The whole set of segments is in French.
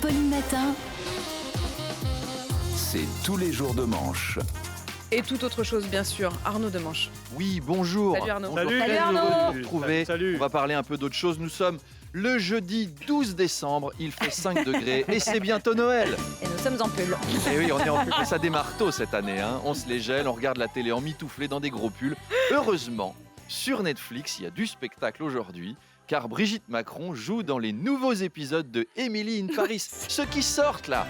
Apolline Matin. C'est tous les jours de manche. Et toute autre chose, bien sûr. Arnaud Demanche. Oui, bonjour. Salut Arnaud. Bonjour, Salut. très Salut heureux Arnaud. de vous retrouver. Salut. On va parler un peu d'autre chose. Nous sommes le jeudi 12 décembre, il fait 5 degrés et c'est bientôt Noël. Et nous sommes en pull. Et oui, on est en pull. Ça démarre tôt cette année. On se les gèle, on regarde la télé en mitouflé dans des gros pulls. Heureusement, sur Netflix, il y a du spectacle aujourd'hui. Car Brigitte Macron joue dans les nouveaux épisodes de Emily in Paris, ceux qui sortent là.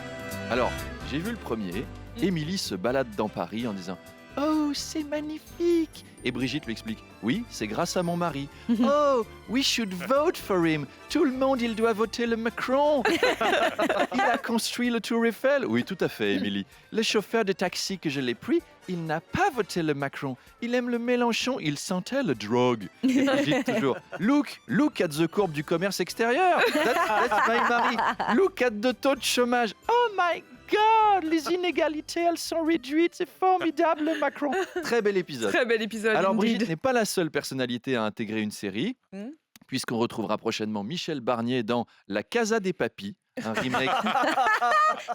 Alors, j'ai vu le premier. Emily se balade dans Paris en disant « Oh, c'est magnifique !» Et Brigitte lui explique « Oui, c'est grâce à mon mari. »« Oh, we should vote for him. Tout le monde, il doit voter le Macron. Il a construit le Tour Eiffel. » Oui, tout à fait, Emily. Le chauffeur de taxi que je l'ai pris, il n'a pas voté le Macron. Il aime le Mélenchon. Il sentait le drogue. Et Brigitte toujours « Look at the courbe du commerce extérieur. That's my mari. Look at the taux de chômage. Oh my God, les inégalités, elles sont réduites. C'est formidable, le Macron. » Très bel épisode. Très bel épisode. Alors indeed. Brigitte n'est pas la seule personnalité à intégrer une série, puisqu'on retrouvera prochainement Michel Barnier dans La Casa des Papys, un remake,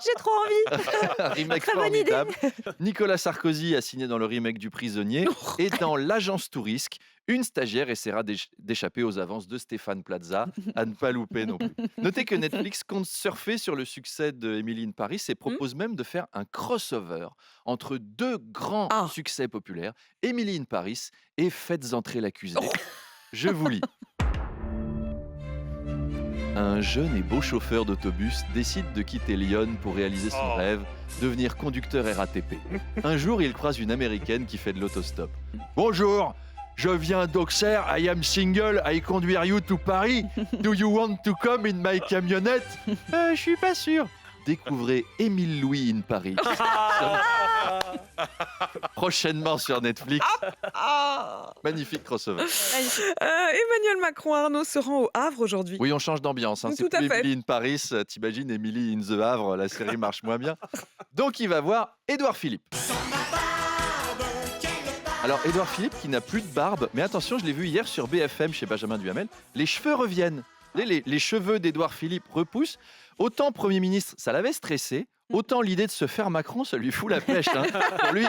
J'ai trop envie. un remake Très bonne idée. formidable. Nicolas Sarkozy a signé dans le remake du Prisonnier, et dans L'Agence Tourisque, une stagiaire essaiera d'échapper aux avances de Stéphane Plaza, à ne pas louper non plus. Notez que Netflix compte surfer sur le succès de Emily in Paris et propose même de faire un crossover entre deux grands succès populaires, Emily in Paris et Faites entrer l'accusé. Je vous lis. Un jeune et beau chauffeur d'autobus décide de quitter Lyon pour réaliser son rêve, devenir conducteur RATP. Un jour, il croise une Américaine qui fait de l'autostop. « Bonjour, je viens d'Auxerre, I am single, I conduire you to Paris. Do you want to come in my camionnette ?»« Je suis pas sûr. » Découvrez Émile Louis in Paris. Prochainement sur Netflix. Magnifique crossover. Emmanuel Macron, Arnaud, se rend au Havre aujourd'hui. Oui, on change d'ambiance. C'est Tout à plus fait. Emily in Paris. T'imagines Emily in the Havre, la série marche moins bien. Donc il va voir Édouard Philippe. Alors Édouard Philippe qui n'a plus de barbe, mais attention, je l'ai vu hier sur BFM chez Benjamin Duhamel, les cheveux reviennent. Les cheveux d'Édouard Philippe repoussent. Autant Premier ministre, ça l'avait stressé, autant l'idée de se faire Macron, ça lui fout la pêche. Pour lui,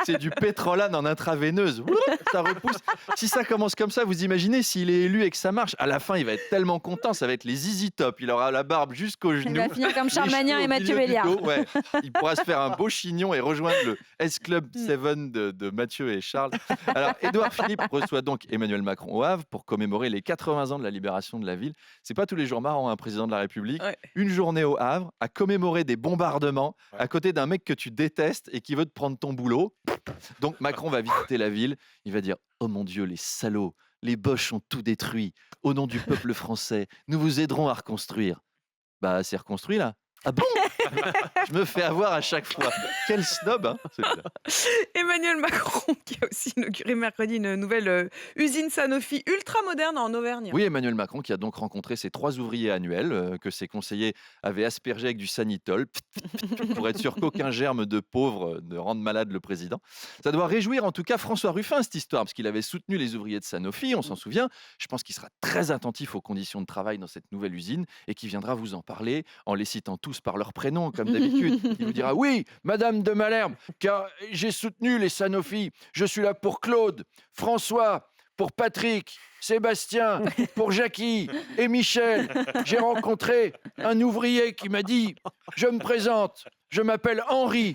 c'est du pétrolane en intraveineuse. Ça repousse. Si ça commence comme ça, vous imaginez s'il est élu et que ça marche. À la fin, il va être tellement content, ça va être les Easy Top. Il aura la barbe jusqu'aux genoux. Il va finir comme les Charles cheveux Magnin au et Mathieu milieu du Béliard. dos. Ouais. Il pourra se faire un beau chignon et rejoindre le S-Club 7 de Mathieu et Charles. Alors, Édouard Philippe reçoit donc Emmanuel Macron au Havre pour commémorer les 80 ans de la libération de la ville. C'est pas tous les jours marrant, un président de la République. Ouais. Une journée au Havre à commémorer des bombardements à côté d'un mec que tu détestes et qui veut te prendre ton boulot. Donc Macron va visiter la ville. Il va dire « Oh mon Dieu, les salauds, les Boches ont tout détruit. Au nom du peuple français, nous vous aiderons à reconstruire. » Bah, c'est reconstruit là. Ah bon? Je me fais avoir à chaque fois. Quel snob, celui-là. Emmanuel Macron, qui a aussi inauguré mercredi une nouvelle usine Sanofi ultra moderne en Auvergne. Oui, Emmanuel Macron qui a donc rencontré ses 3 ouvriers annuels que ses conseillers avaient aspergés avec du Sanitol pour être sûr qu'aucun germe de pauvre ne rende malade le président. Ça doit réjouir en tout cas François Ruffin cette histoire parce qu'il avait soutenu les ouvriers de Sanofi, on s'en souvient. Je pense qu'il sera très attentif aux conditions de travail dans cette nouvelle usine et qu'il viendra vous en parler en les citant tous par leur prénom comme d'habitude. Il vous dira « Oui, Madame de Malherbe, car j'ai soutenu les Sanofi. Je suis là pour Claude, François, pour Patrick, Sébastien, pour Jackie et Michel. J'ai rencontré un ouvrier qui m'a dit « Je me présente, je m'appelle Henri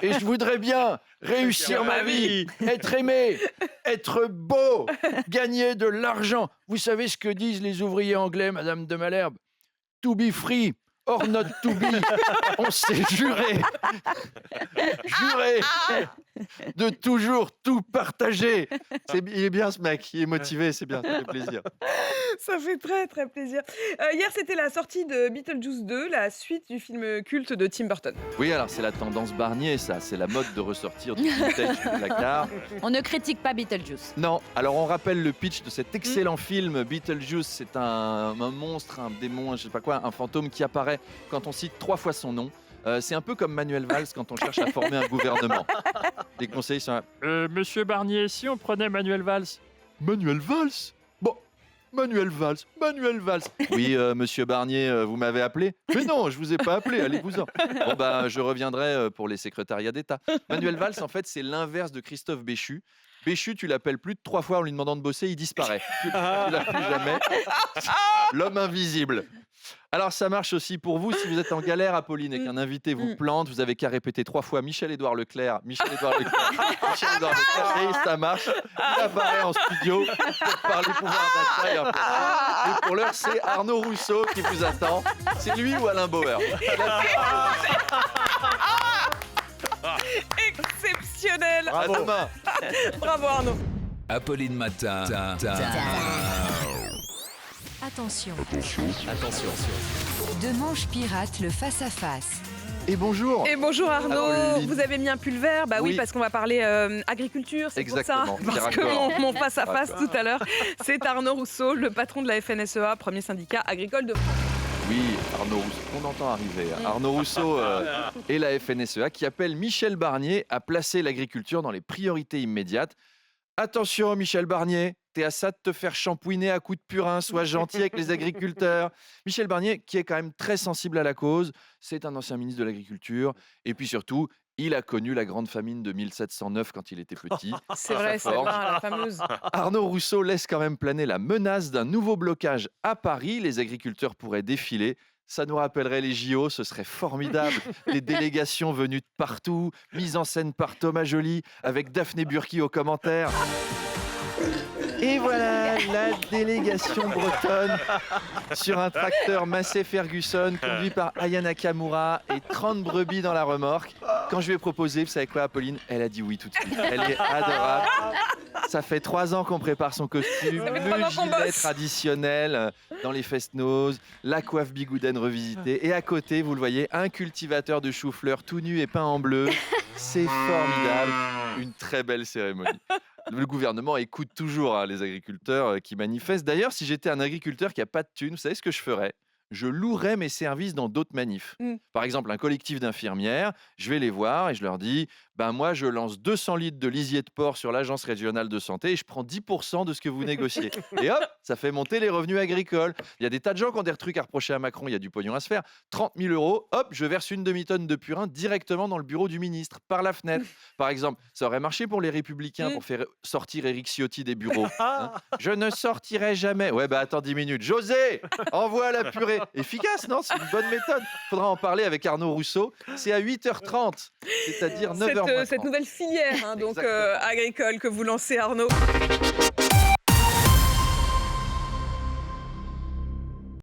et je voudrais bien réussir ma vie, être aimé, être beau, gagner de l'argent. » Vous savez ce que disent les ouvriers anglais, Madame de Malherbe? « To be free. Or not to be ». On s'est juré de toujours tout partager. Il est bien ce mec, il est motivé, c'est bien, ça fait plaisir. Ça fait très très plaisir. Hier, c'était la sortie de Beetlejuice 2, la suite du film culte de Tim Burton. Oui, alors c'est la tendance Barnier, ça, c'est la mode de ressortir du vintage du placard. On ne critique pas Beetlejuice. Non, alors on rappelle le pitch de cet excellent film. Beetlejuice, c'est un monstre, un démon, je sais pas quoi, un fantôme qui apparaît quand on cite 3 fois son nom. C'est un peu comme Manuel Valls quand on cherche à former un gouvernement. Les conseils sont là. Monsieur Barnier, si on prenait Manuel Valls. Manuel Valls? Bon, Manuel Valls, Manuel Valls. Oui, monsieur Barnier, vous m'avez appelé? Mais non, je vous ai pas appelé, allez-vous-en. Bon, bah, je reviendrai pour les secrétariats d'État. Manuel Valls, en fait, c'est l'inverse de Christophe Béchu. Béchu, tu l'appelles plus de 3 fois en lui demandant de bosser, il disparaît. Tu l'as plus jamais. L'homme invisible. Alors, ça marche aussi pour vous si vous êtes en galère, Apolline, et qu'un invité vous plante. Vous avez qu'à répéter 3 fois Michel-Édouard Leclerc, Michel-Édouard Leclerc, Michel-Édouard Leclerc, et ça marche. Il apparaît en studio pour parler pouvoir d'achat. Et pour l'heure, c'est Arnaud Rousseau qui vous attend. C'est lui ou Alain Bauer? Exceptionnel. À demain. Bravo Arnaud. Apolline Matin. Attention. De Manche Pirate, le face-à-face. Et bonjour. Et bonjour Arnaud, Alors, Lily. vous avez mis un pull vert? Bah oui, Oui. parce qu'on va parler agriculture, c'est pour ça. Exactement, Parce que raccord. mon face-à-face tout à l'heure, c'est Arnaud Rousseau, le patron de la FNSEA, premier syndicat agricole de France. Oui, Arnaud Rousseau, on entend arriver. Arnaud Rousseau et la FNSEA qui appelle Michel Barnier à placer l'agriculture dans les priorités immédiates. Attention Michel Barnier, t'es à ça de te faire shampouiner à coups de purin, sois gentil avec les agriculteurs. Michel Barnier, qui est quand même très sensible à la cause, c'est un ancien ministre de l'Agriculture, et puis surtout, il a connu la grande famine de 1709 quand il était petit. C'est vrai, c'est fort. vrai, la fameuse. Arnaud Rousseau laisse quand même planer la menace d'un nouveau blocage à Paris. Les agriculteurs pourraient défiler. Ça nous rappellerait les JO, ce serait formidable. Les délégations venues de partout, mises en scène par Thomas Joly, avec Daphné Burki aux commentaires. Et voilà la délégation bretonne sur un tracteur Massey Ferguson conduit par Aya Nakamura et 30 brebis dans la remorque. Quand je lui ai proposé, vous savez quoi, Apolline? Elle a dit oui tout de suite. Elle est adorable. Ça fait 3 ans qu'on prépare son costume, Ça fait le 3 ans qu'on gilet bosse. traditionnel dans les fest-noz, la coiffe bigouden revisitée. Et à côté, vous le voyez, un cultivateur de chou-fleur tout nu et peint en bleu. C'est formidable. Une très belle cérémonie. Le gouvernement écoute toujours les agriculteurs qui manifestent. D'ailleurs, si j'étais un agriculteur qui n'a pas de thunes, vous savez ce que je ferais? Je louerais mes services dans d'autres manifs. Par exemple, un collectif d'infirmières, je vais les voir et je leur dis ben moi, je lance 200 litres de lisier de porc sur l'agence régionale de santé et je prends 10% de ce que vous négociez. Et hop, ça fait monter les revenus agricoles. Il y a des tas de gens qui ont des trucs à reprocher à Macron, il y a du pognon à se faire. 30 000 €, hop, je verse une demi-tonne de purin directement dans le bureau du ministre, par la fenêtre. Par exemple, ça aurait marché pour les Républicains pour faire sortir Éric Ciotti des bureaux. Hein. Je ne sortirai jamais. Ouais, bah attends 10 minutes. José, envoie la purée. Efficace, non? C'est une bonne méthode. Faudra en parler avec Arnaud Rousseau. C'est à 8h30, c'est-à-dire 9h. Cette nouvelle filière donc, agricole que vous lancez Arnaud.